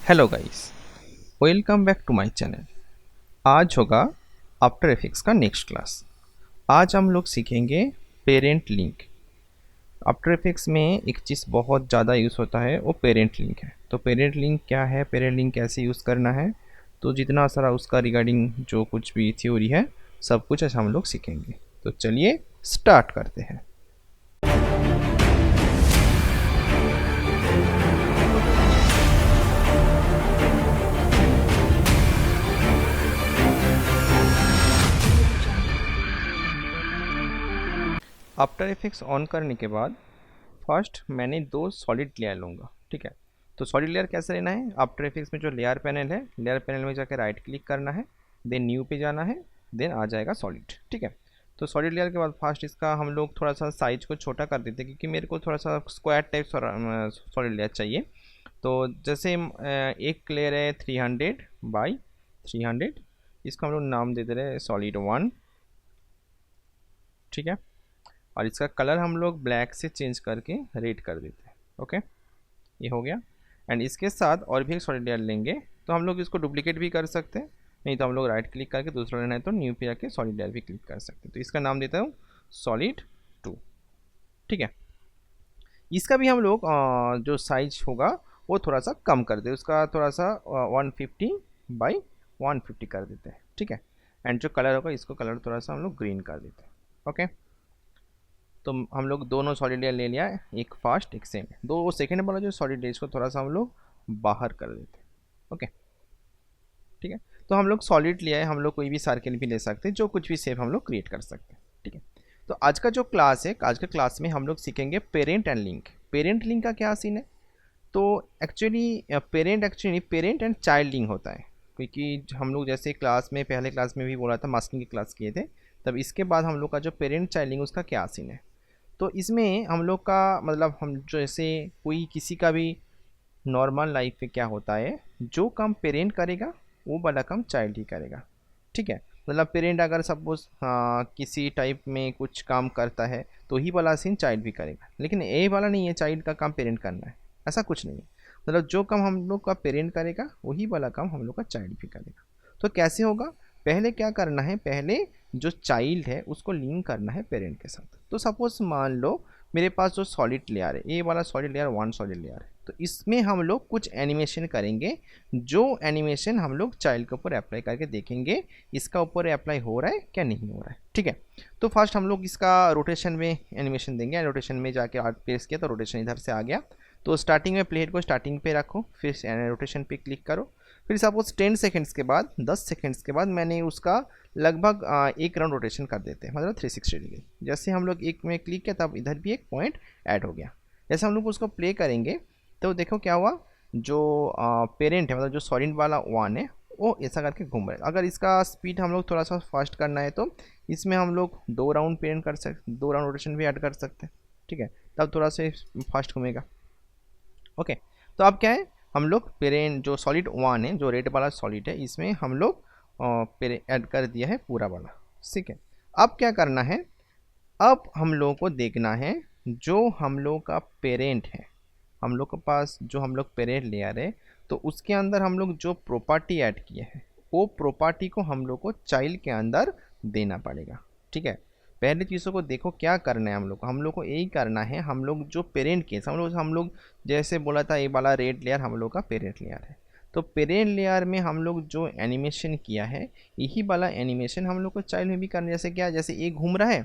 Hello guys, welcome back to my channel. आज होगा After Effects का नेक्स्ट क्लास। आज हम लोग सीखेंगे पेरेंट लिंक। आफ्टर इफेक्ट्स में एक चीज़ बहुत ज़्यादा यूज़ होता है, वो पेरेंट लिंक है। तो पेरेंट लिंक क्या है, पेरेंट लिंक कैसे यूज़ करना है, तो जितना सारा उसका रिगार्डिंग जो कुछ भी थ्योरी है सब कुछ ऐसा हम लोग सीखेंगे। तो चलिए स्टार्ट करते हैं। आफ्टर इफेक्ट्स ऑन करने के बाद फर्स्ट मैंने दो सॉलिड लेयर लूँगा, ठीक है। तो सॉलिड लेयर कैसे लेना है, आफ्टर इफेक्ट्स में जो लेयर पैनल है, लेयर पैनल में जाकर राइट क्लिक करना है, देन न्यू पे जाना है, देन आ जाएगा सॉलिड, ठीक है। तो सॉलिड लेयर के बाद फर्स्ट इसका हम लोग थोड़ा सा साइज को छोटा कर देते हैं, क्योंकि मेरे को थोड़ा सा स्क्वायर टाइप सॉलिड लेयर चाहिए। तो जैसे एक लेयर है 300 बाई 300, इसको हम लोग नाम दे दे रहे हैं सॉलिड 1, ठीक है। और इसका कलर हम लोग ब्लैक से चेंज करके रेड कर देते हैं, ओके। ये हो गया। एंड इसके साथ और भी एक सॉलिड लेयर लेंगे, तो हम लोग इसको डुप्लीकेट भी कर सकते हैं, नहीं तो हम लोग राइट क्लिक करके दूसरा लेना है तो न्यू पे जाके सॉलिड लेयर भी क्लिक कर सकते हैं। तो इसका नाम देता हूँ सॉलिड 2, ठीक है। इसका भी हम लोग जो साइज होगा वो थोड़ा सा कम कर दे, उसका थोड़ा सा 150 बाई 150 कर देते हैं, ठीक है। एंड जो कलर होगा इसको कलर थोड़ा सा हम लोग ग्रीन कर देते हैं, ओके। तो हम लोग दोनों सॉलिड लेयर ले लिया है, एक फास्ट एक सेम। दो सेकेंड वाला जो सॉलिड लेयर इसको थोड़ा सा हम लोग बाहर कर देते हैं, ओके, ठीक है। तो हम लोग सॉलिड लिया है, हम लोग कोई भी सर्किल भी ले सकते हैं, जो कुछ भी शेप हम लोग क्रिएट कर सकते हैं, ठीक है। तो आज का जो क्लास है, आज के क्लास में हम लोग सीखेंगे parent and link. Parent link का क्या सीन है, तो actually parent and child link होता है। क्योंकि हम लोग जैसे क्लास में पहले क्लास में भी बोला था, मास्किंग की क्लास किए थे, तब इसके बाद हम लोग का जो पेरेंट चाइल्ड लिंक उसका क्या सीन है। तो इसमें हम लोग का मतलब हम जैसे कोई किसी का भी नॉर्मल लाइफ में क्या होता है, जो काम पेरेंट करेगा वो वाला काम चाइल्ड ही करेगा, ठीक है। मतलब पेरेंट अगर सपोज किसी टाइप में कुछ काम करता है तो ही वाला सीन चाइल्ड भी करेगा, लेकिन ये वाला नहीं है चाइल्ड का काम पेरेंट करना है, ऐसा कुछ नहीं है। मतलब जो काम हम लोग का पेरेंट करेगा वही वाला काम हम लोग का चाइल्ड भी करेगा। तो कैसे होगा, पहले क्या करना है, पहले जो चाइल्ड है उसको लिंक करना है पेरेंट के साथ। तो सपोज मान लो मेरे पास जो सॉलिड लेयर है, ये वाला सॉलिड लेयर 1 सॉलिड लेयर है, तो इसमें हम लोग कुछ एनिमेशन करेंगे, जो एनिमेशन हम लोग चाइल्ड के ऊपर अप्लाई करके देखेंगे इसका ऊपर अप्लाई हो रहा है क्या नहीं हो रहा है, ठीक है। तो फर्स्ट हम लोग इसका रोटेशन में एनिमेशन देंगे, रोटेशन में जाके आर्ट प्लेस किया तो रोटेशन इधर से आ गया। तो स्टार्टिंग में प्लेट को स्टार्टिंग पे रखो, फिर रोटेशन पे क्लिक करो, फिर सपोज 10 सेकेंड्स के बाद 10 सेकेंड्स के बाद मैंने उसका लगभग एक राउंड रोटेशन कर देते हैं, मतलब 360 डिग्री। जैसे हम लोग एक में क्लिक किया तब इधर भी एक पॉइंट ऐड हो गया। जैसे हम लोग उसको प्ले करेंगे तो देखो क्या हुआ, जो पेरेंट है मतलब जो सॉलिड वाला 1 है वो ऐसा करके घूम रहा है। अगर इसका स्पीड हम लोग थोड़ा सा फास्ट करना है तो इसमें हम लोग 2 राउंड पेरेंट कर सकते, 2 राउंड रोटेशन भी ऐड कर सकते हैं, ठीक है। तब थोड़ा सा फास्ट घूमेगा, ओके। तो अब क्या है, हम लोग पेरेंट जो सॉलिड 1 है, जो रेड वाला सॉलिड है, इसमें हम लोग ऐड कर दिया है पूरा वाला, ठीक है। अब क्या करना है, अब हम लोगों को देखना है जो हम लोग का पेरेंट है, हम लोग के पास जो हम लोग पेरेंट लेयर है, तो उसके अंदर हम लोग जो प्रॉपर्टी ऐड किए हैं वो प्रॉपर्टी को हम लोग को चाइल्ड के अंदर देना पड़ेगा, ठीक है। पहले चीज़ों को देखो क्या करना है, हम लोग को यही करना है। हम लोग जो पेरेंट केस हम लोग जैसे बोला था ये वाला रेड लेयर हम लोग का पेरेंट लेयर है, तो पेरेंट लेयर में हम लोग जो एनिमेशन किया है यही वाला एनिमेशन हम लोग को चाइल्ड में भी करना है। जैसे क्या, जैसे एक घूम रहा है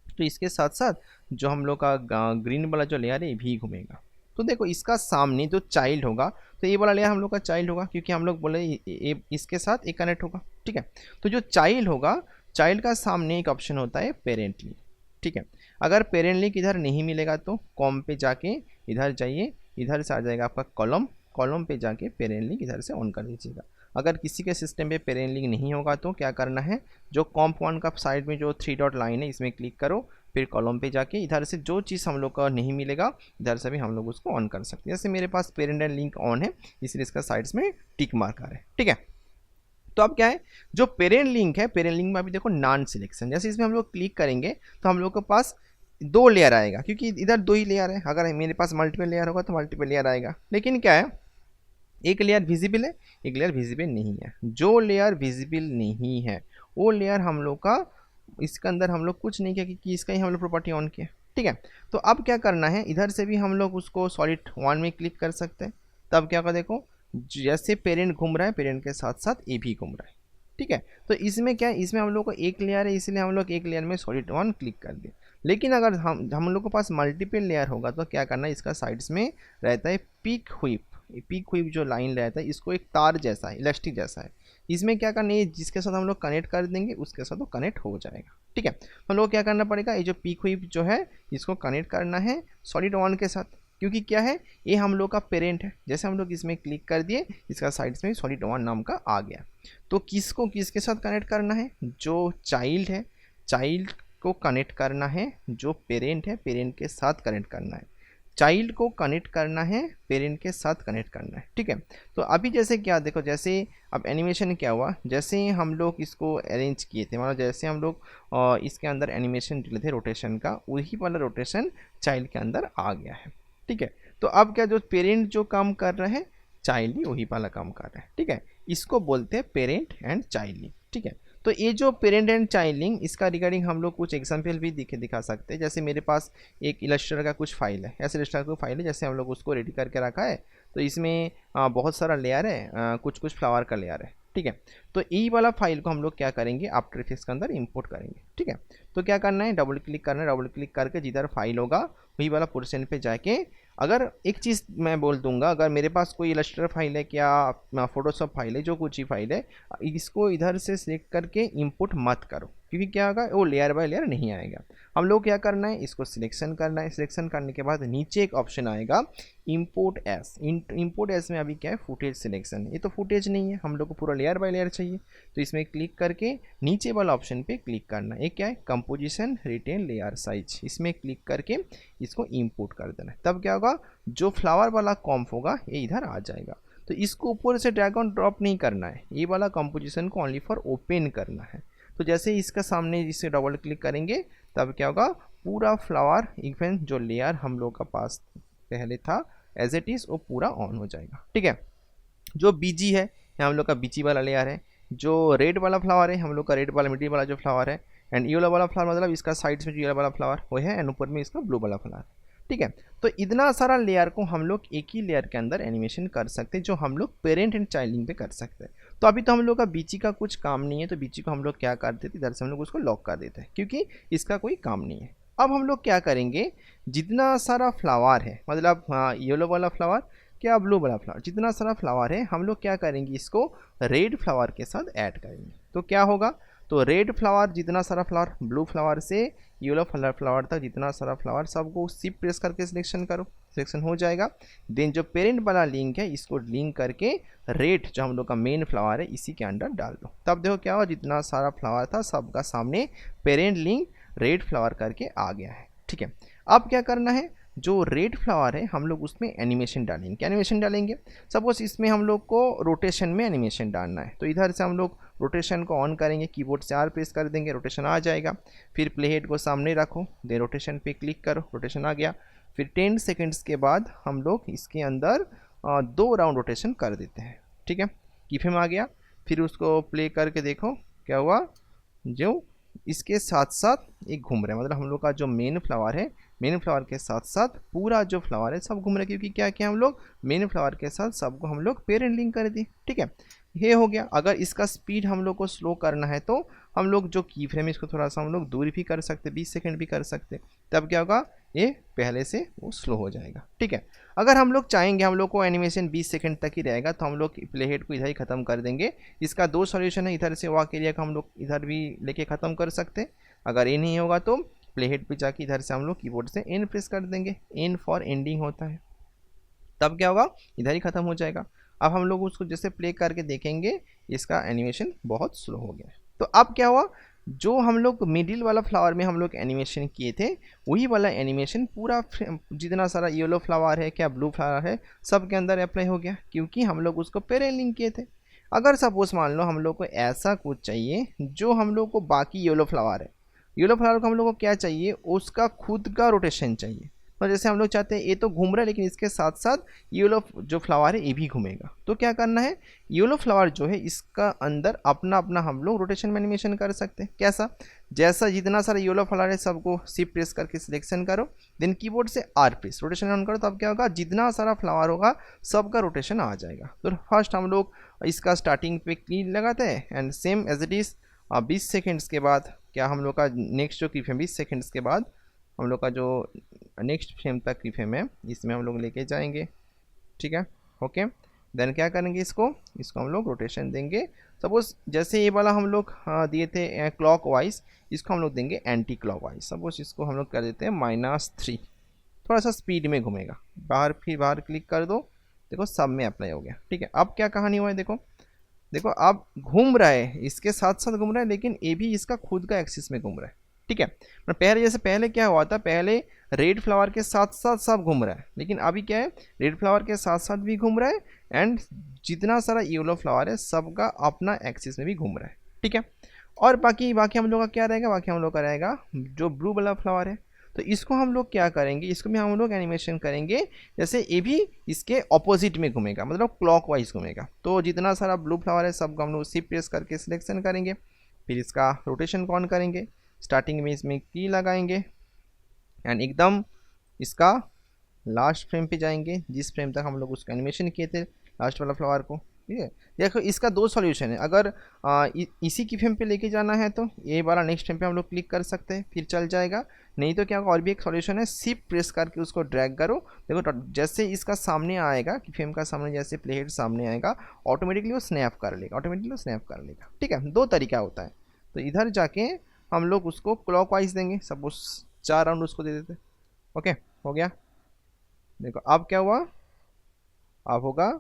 तो इसके साथ साथ जो हम लोग का ग्रीन वाला जो लेयर है ये भी घूमेगा। तो देखो इसका सामने जो चाइल्ड होगा तो ये वाला लेयर हम लोग का चाइल्ड होगा, क्योंकि हम लोग बोले ये इसके साथ एक कनेक्ट होगा, ठीक है। तो जो चाइल्ड होगा, चाइल्ड का सामने एक ऑप्शन होता है पेरेंट लिंक, ठीक है। अगर पेरेंट लिंक इधर नहीं मिलेगा तो कॉम पे जाके इधर जाइए, इधर से आ जाएगा आपका कॉलम, कॉलम पे जाके पेरेंट लिंक इधर से ऑन कर दीजिएगा। अगर किसी के सिस्टम पे पेरेंट लिंक नहीं होगा तो क्या करना है, जो कॉम्प 1 का साइड में जो 3 डॉट लाइन है इसमें क्लिक करो, फिर कॉलम पे जाके इधर से जो चीज़ हम लोग का नहीं मिलेगा इधर से भी हम लोग उसको ऑन कर सकते हैं। जैसे मेरे पास पेरेंट एंड लिंक ऑन है इसलिए इसका साइड्स में टिक मार्क आ रहा है, ठीक है। तो अब क्या है, जो पेरेंट लिंक है, पेरेंट लिंक में अभी देखो नॉन सिलेक्शन, जैसे इसमें हम लोग क्लिक करेंगे तो हम लोग के पास 2 लेयर आएगा, क्योंकि इधर 2 ही लेयर है। अगर मेरे पास मल्टीपल लेयर होगा तो मल्टीपल लेयर आएगा। लेकिन क्या है, एक लेयर विजिबल है, एक लेयर विजिबल नहीं है। जो लेयर विजिबल नहीं है वो लेयर हम लोग का, इसके अंदर हम लोग कुछ नहीं किया कि इसका ही हम लोग प्रॉपर्टी ऑन किया, ठीक है। तो अब क्या करना है, इधर से भी हम लोग उसको सॉलिड 1 में क्लिक कर सकते हैं। तब क्या होगा, देखो जैसे पेरेंट घूम रहा है, पेरेंट के साथ साथ ए भी घूम रहा है, ठीक है। तो इसमें क्या है, इसमें हम लोग को एक लेयर है, इसलिए हम लोग एक लेयर में सॉलिड 1 क्लिक कर दिए। लेकिन अगर हम लोग के पास मल्टीपल लेयर होगा तो क्या करना है, इसका साइड्स में रहता है पीक हुइप। पीक हुइप जो लाइन रहता है, इसको एक तार जैसा है, इलास्टिक जैसा है। इसमें क्या करना है, जिसके साथ हम लोग कनेक्ट कर देंगे उसके साथ वो कनेक्ट हो जाएगा, ठीक है। हम लोग क्या करना पड़ेगा, ये जो पीक हुइप जो है इसको कनेक्ट करना है सॉलिड 1 के साथ, क्योंकि क्या है, ये हम लोग का पेरेंट है। जैसे हम लोग इसमें क्लिक कर दिए, इसका साइड्स में सॉलिड 1 नाम का आ गया। तो किसको किसके साथ कनेक्ट करना है, जो चाइल्ड है चाइल्ड को कनेक्ट करना है, जो पेरेंट है पेरेंट के साथ कनेक्ट करना है, चाइल्ड को कनेक्ट करना है, पेरेंट के साथ कनेक्ट करना है, ठीक है। तो अभी जैसे क्या देखो, जैसे अब एनिमेशन क्या हुआ, जैसे हम लोग इसको अरेंज किए थे, मतलब जैसे हम लोग इसके अंदर एनिमेशन डाले थे रोटेशन का, वही वाला रोटेशन चाइल्ड के अंदर आ गया है, ठीक है। तो अब क्या, जो पेरेंट जो काम कर रहा है, चाइल्ड ही वही वाला काम कर रहा है, ठीक है। इसको बोलते हैं पेरेंट एंड चाइल्ड, ठीक है। तो ये जो पेरेंट एंड चाइल्डिंग, इसका रिगार्डिंग हम लोग कुछ एग्जाम्पल भी दिखा सकते हैं। जैसे मेरे पास एक इलस्ट्रेटर का कुछ फाइल है, ऐसे इलस्ट्रेटर का फाइल है, जैसे हम लोग उसको रेडी करके रखा है। तो इसमें बहुत सारा लेयर है, कुछ कुछ फ्लावर का लेयर है, ठीक है। तो यही वाला फाइल को हम लोग क्या करेंगे, आफ्टर इफेक्ट्स के अंदर इंपोर्ट करेंगे, ठीक है। तो क्या करना है, डबल क्लिक करना है, डबल क्लिक करके जिधर फाइल होगा वही वाला पोर्शन पे जाके, अगर एक चीज़ मैं बोल दूंगा, अगर मेरे पास कोई इलस्ट्रेटर फाइल है, क्या फोटोशॉप फाइल है, जो कुछ ही फाइल है, इसको इधर से सिलेक्ट करके इंपोर्ट मत करो, क्योंकि क्या होगा, वो लेयर बाय लेयर नहीं आएगा। हम लोग क्या करना है, इसको सिलेक्शन करना है। सिलेक्शन करने के बाद नीचे एक ऑप्शन आएगा इंपोर्ट एस। इंपोर्ट एस में अभी क्या है, फुटेज सिलेक्शन है। ये तो फुटेज नहीं है, हम लोग को पूरा लेयर बाय लेयर चाहिए। तो इसमें क्लिक करके नीचे वाला ऑप्शन पे क्लिक करना है। ये क्या है, कंपोजिशन रिटेन लेयर साइज, इसमें क्लिक करके इसको इंपोर्ट कर देना है। तब क्या होगा, जो फ्लावर वाला कॉम्प होगा ये इधर आ जाएगा। तो इसको ऊपर से ड्रैग ऑन ड्रॉप नहीं करना है, ये वाला कंपोजिशन को ओनली फॉर ओपन करना है। तो जैसे इसका सामने इसे डबल क्लिक करेंगे, तब क्या होगा, पूरा फ्लावर इवन जो लेयर हम लोग का पास पहले था एज इट इज़, वो पूरा ऑन हो जाएगा, ठीक है। जो बीजी है, ये हम लोग का बीजी वाला लेयर है। जो रेड वाला फ्लावर है, हम लोग का रेड वाला मिडिल वाला जो फ्लावर है। एंड येलो वाला फ्लावर मतलब इसका साइड्स में जो येलो वाला फ्लावर वो है, एंड ऊपर में इसका ब्लू वाला फ्लावर, ठीक है। तो इतना सारा लेयर को हम लोग एक ही लेयर के अंदर एनिमेशन कर सकते हैं, जो हम लोग पेरेंट एंड चाइल्डिंग पे कर सकते हैं। तो अभी तो हम लोग का बीची का कुछ काम नहीं है, तो बीची को हम लोग क्या कर देते, इधर से हम लोग उसको लॉक कर देते हैं, क्योंकि इसका कोई काम नहीं है। अब हम लोग क्या करेंगे, जितना सारा फ्लावर है, मतलब येलो वाला फ्लावर क्या ब्लू वाला फ्लावर, जितना सारा फ्लावर है, हम लोग क्या करेंगे, इसको रेड फ्लावर के साथ ऐड करेंगे। तो क्या होगा, तो रेड फ्लावर जितना सारा फ्लावर, ब्लू फ्लावर से येलो फ्लावर तक जितना सारा फ्लावर, सबको शिफ्ट प्रेस करके सिलेक्शन करो, सिलेक्शन हो जाएगा। देन जो पेरेंट वाला लिंक है, इसको लिंक करके रेड जो हम लोग का मेन फ्लावर है इसी के अंदर डाल दो। तब देखो क्या हुआ, जितना सारा फ्लावर था सबका सामने पेरेंट लिंक रेड फ्लावर करके आ गया है, ठीक है। अब क्या करना है, जो रेड फ्लावर है हम लोग उसमें एनिमेशन डालेंगे। क्या एनिमेशन डालेंगे, सपोज इसमें हम लोग को रोटेशन में एनिमेशन डालना है। तो इधर से हम लोग रोटेशन को ऑन करेंगे, कीबोर्ड से R प्रेस कर देंगे, रोटेशन आ जाएगा। फिर प्ले हेड को सामने रखो, दे रोटेशन पे क्लिक करो, रोटेशन आ गया। फिर 10 सेकेंड्स के बाद हम लोग इसके अंदर 2 राउंड रोटेशन कर देते हैं, ठीक है। कीफ्रेम आ गया, फिर उसको प्ले करके देखो क्या हुआ, जो इसके साथ साथ एक घूम रहे हैं, मतलब हम लोग का जो मेन फ्लावर है, मेन फ्लावर के साथ साथ पूरा जो फ्लावर है सब घूम रहे हैं, क्योंकि क्या किया हम लोग, मेन फ्लावर के साथ सबको हम लोग पेरेंट लिंक कर दिए, ठीक है। ये हो गया। अगर इसका स्पीड हम लोग को स्लो करना है, तो हम लोग जो की फ्रेम है इसको थोड़ा सा हम लोग दूर भी कर सकते, 20 सेकेंड भी कर सकते। तब क्या होगा, ये पहले से वो स्लो हो जाएगा, ठीक है। अगर हम लोग चाहेंगे हम लोग को एनिमेशन 20 सेकंड तक ही रहेगा, तो हम लोग प्ले हेड को इधर ही ख़त्म कर देंगे। इसका 2 सॉल्यूशन है, इधर से वॉक एरिया का हम लोग इधर भी लेके ख़त्म कर सकते। अगर ये नहीं होगा तो प्ले हेड पे जाके इधर से हम लोग कीबोर्ड से एन प्रेस कर देंगे, एन फॉर एंडिंग होता है। तब क्या होगा, इधर ही ख़त्म हो जाएगा। अब हम लोग उसको जैसे प्ले करके देखेंगे, इसका एनिमेशन बहुत स्लो हो गया है। तो अब क्या हुआ, जो हम लोग मिडिल वाला फ्लावर में हम लोग एनिमेशन किए थे, वही वाला एनिमेशन पूरा जितना सारा येलो फ्लावर है, क्या ब्लू फ्लावर है, सब के अंदर अप्लाई हो गया, क्योंकि हम लोग उसको पेरेंट लिंक किए थे। अगर सपोज मान लो हम लोग को ऐसा कुछ चाहिए, जो हम लोग को बाकी येलो फ्लावर है, येलो फ्लावर को हम लोग को क्या चाहिए, उसका खुद का रोटेशन चाहिए। और जैसे हम लोग चाहते हैं ये तो घूम रहा है लेकिन इसके साथ साथ येलो जो फ्लावर है ये भी घूमेगा, तो क्या करना है, येलो फ्लावर जो है इसका अंदर अपना अपना हम लोग रोटेशन में एनिमेशन कर सकते हैं। कैसा, जैसा जितना सारा येलो फ्लावर है सबको शिफ्ट प्रेस करके सिलेक्शन करो, देन कीबोर्ड से आर प्रेस रोटेशन ऑन करो, तो अब क्या होगा, जितना सारा फ्लावर होगा सबका रोटेशन आ जाएगा। तो फर्स्ट हम लोग इसका स्टार्टिंग पे क्लिक लगाते हैं and same as it is 20 seconds के बाद क्या हम लोग का नेक्स्ट जो की फ्रेम 20 सेकेंड्स के बाद हम लोग का जो नेक्स्ट फ्रेम तक की फ्रेम है इसमें हम लोग लेके जाएंगे। ठीक है, ओके। देन क्या करेंगे, इसको हम लोग रोटेशन देंगे। सपोज जैसे ये वाला हम लोग दिए थे क्लॉक वाइज, इसको हम लोग देंगे एंटी क्लॉक वाइज। सपोज इसको हम लोग कर देते हैं -3, थोड़ा सा स्पीड में घूमेगा। फिर बाहर क्लिक कर दो, देखो सब में अप्लाई हो गया। ठीक है, अब क्या कहानी हुआ है, देखो अब घूम रहा है, इसके साथ साथ घूम रहा है लेकिन ये भी इसका खुद का एक्सिस में घूम रहा है। ठीक है, पहले जैसे पहले क्या हुआ था, पहले रेड फ्लावर के साथ साथ सब घूम रहा है, लेकिन अभी क्या है, रेड फ्लावर के साथ साथ भी घूम रहा है एंड जितना सारा येलो फ्लावर है सबका अपना एक्सिस में भी घूम रहा है। ठीक है, और बाकी हम लोग का क्या रहेगा, बाकी हम लोग का रहेगा जो ब्लू वाला फ्लावर है, तो इसको हम लोग क्या करेंगे, इसको भी हम लोग एनिमेशन करेंगे जैसे ये भी इसके ऑपोजिट में घूमेगा, मतलब क्लॉकवाइज घूमेगा। तो जितना सारा ब्लू फ्लावर है सबको हम लोग शिफ्ट प्रेस करके सिलेक्शन करेंगे, फिर इसका रोटेशन ऑन करेंगे, स्टार्टिंग में इसमें की लगाएंगे एंड एकदम इसका लास्ट फ्रेम पे जाएंगे जिस फ्रेम तक हम लोग उसका एनिमेशन किए थे लास्ट वाला फ्लावर को। ठीक है, देखो इसका 2 सॉल्यूशन है, अगर इसी की फ्रेम पे लेके जाना है तो ये वाला नेक्स्ट फ्रेम पे हम लोग क्लिक कर सकते हैं, फिर चल जाएगा। नहीं तो क्या होगा, और भी एक सॉल्यूशन है, शिफ्ट प्रेस करके उसको ड्रैग करो। देखो जैसे इसका सामने आएगा कि फ्रेम का सामने जैसे प्ले हेड सामने आएगा ऑटोमेटिकली वो स्नैप कर लेगा। ठीक है, 2 तरीका होता है। तो इधर जाके हम लोग उसको क्लॉकवाइज देंगे, सपोज 4 राउंड उसको दे देते। ओके, हो गया। देखो अब क्या हुआ, अब होगा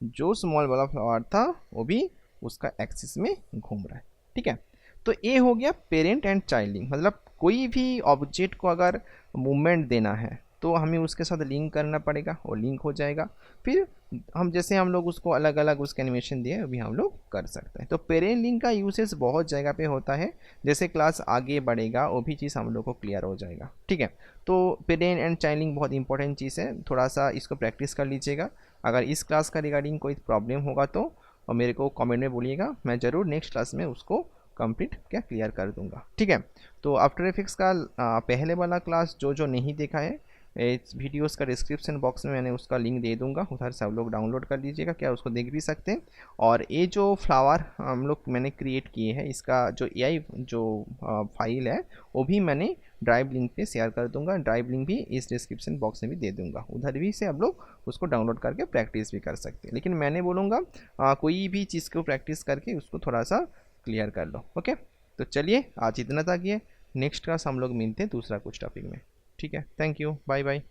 जो स्मॉल वाला फ्लावर था वो भी उसका एक्सिस में घूम रहा है। ठीक है, तो ये हो गया पेरेंट एंड चाइल्डिंग, मतलब कोई भी ऑब्जेक्ट को अगर मूवमेंट देना है तो हमें उसके साथ लिंक करना पड़ेगा, वो लिंक हो जाएगा। फिर हम लोग उसको अलग अलग उसके एनिमेशन दिए अभी हम लोग कर सकते हैं। तो पेरेंट लिंक का यूसेज बहुत जगह पे होता है, जैसे क्लास आगे बढ़ेगा वो भी चीज़ हम लोग को क्लियर हो जाएगा। ठीक है, तो पेरेंट एंड चाइल्ड लिंक बहुत इंपॉर्टेंट चीज़ है, थोड़ा सा इसको प्रैक्टिस कर लीजिएगा। अगर इस क्लास का रिगार्डिंग कोई प्रॉब्लम होगा तो मेरे को कमेंट में बोलिएगा, मैं ज़रूर नेक्स्ट क्लास में उसको कंप्लीट क्लियर कर दूंगा। ठीक है, तो आफ्टर इफेक्ट्स का पहले वाला क्लास जो नहीं देखा है, इस वीडियोस का डिस्क्रिप्शन बॉक्स में मैंने उसका लिंक दे दूंगा, उधर से आप लोग डाउनलोड कर लीजिएगा, क्या उसको देख भी सकते हैं। और ये जो फ्लावर हम लोग मैंने क्रिएट किए हैं, इसका जो AI जो फाइल है वो भी मैंने ड्राइव लिंक पे शेयर कर दूंगा, ड्राइव लिंक भी इस डिस्क्रिप्शन बॉक्स में भी दे दूंगा, उधर भी से आप लोग उसको डाउनलोड करके प्रैक्टिस भी कर सकते हैं। लेकिन मैंने बोलूँगा कोई भी चीज़ को प्रैक्टिस करके उसको थोड़ा सा क्लियर कर लो। ओके, तो चलिए आज इतना तक ही है, नेक्स्ट क्लास हम लोग मिलते हैं दूसरा कुछ टॉपिक में। ठीक है, थैंक यू, बाय बाय।